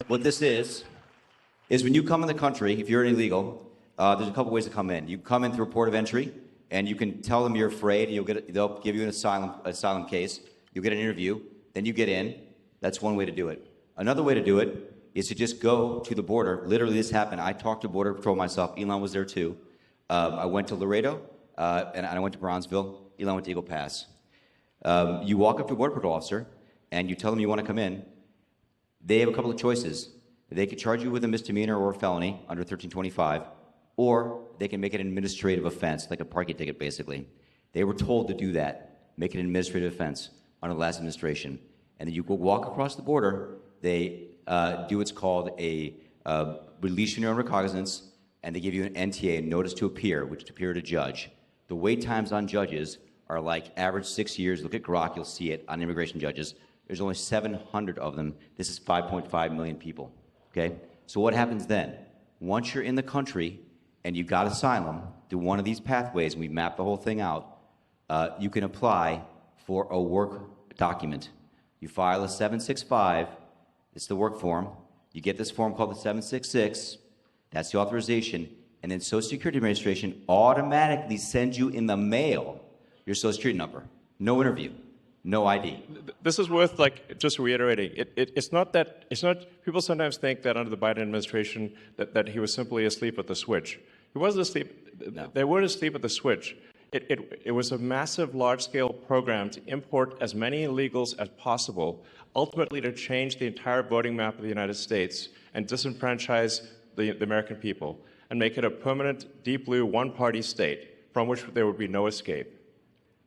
What this is when you come in the country, if you're an illegal, there's a couple ways to come in. You come in through a port of entry, and you can tell them you're afraid. They'll give you an asylum case. You'll get an interview. Then you get in. That's one way to do it. Another way to do it is to just go to the border. Literally, this happened. I talked to Border Patrol myself. Elon was there too. I went to Laredo, and I went to Bronzeville. Elon went to Eagle Pass. You walk up to a Border Patrol officer, and you tell them you want to come in. They have a couple of choices. They could charge you with a misdemeanor or a felony under 1325, or they can make it an administrative offense, like a parking ticket, basically. They were told to do that, make it an administrative offense under the last administration. And then you go walk across the border. They do what's called a release your own recognizance, and they give you an NTA, a notice to appear, which is to appear to judge. The wait times on judges are like average 6 years. Look at Grok, you'll see it on immigration judges. There's only 700 of them. This is 5.5 million people, okay? So what happens then? Once you're in the country and you got asylum through one of these pathways, and we map the whole thing out, you can apply for a work document. You file a 765, it's the work form. You get this form called the 766, that's the authorization, and then Social Security Administration automatically sends you in the mail your Social Security number. No interview. No ID. This is worth, just reiterating. It's not, people sometimes think that under the Biden administration that he was simply asleep at the switch. He wasn't asleep. No. They weren't asleep at the switch. It was a massive, large-scale program to import as many illegals as possible, ultimately to change the entire voting map of the United States and disenfranchise the American people and make it a permanent, deep blue, one-party state from which there would be no escape.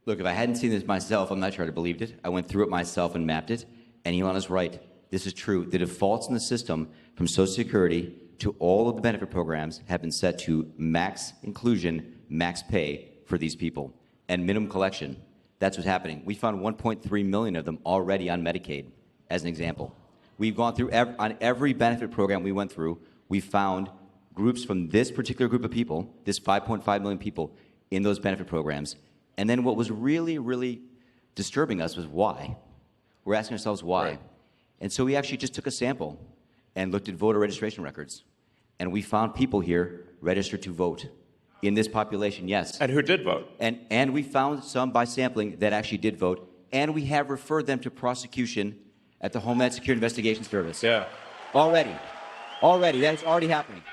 Look, if I hadn't seen this myself, I'm not sure I'd have believed it. I went through it myself and mapped it, and Elon is right. This is true. The defaults in the system from Social Security to all of the benefit programs have been set to max inclusion, max pay for these people, and minimum collection. That's what's happening. We found 1.3 million of them already on Medicaid, as an example. We've gone through, on every benefit program we went through, we found groups from this particular group of people, this 5.5 million people, in those benefit programs. And then what was really, really disturbing us was why. We're asking ourselves why. Right. And so we actually just took a sample and looked at voter registration records. And we found people here registered to vote in this population, yes. And who did vote. And we found some by sampling that actually did vote. And we have referred them to prosecution at the Homeland Security Investigation Service. Yeah. Already. That's already happening.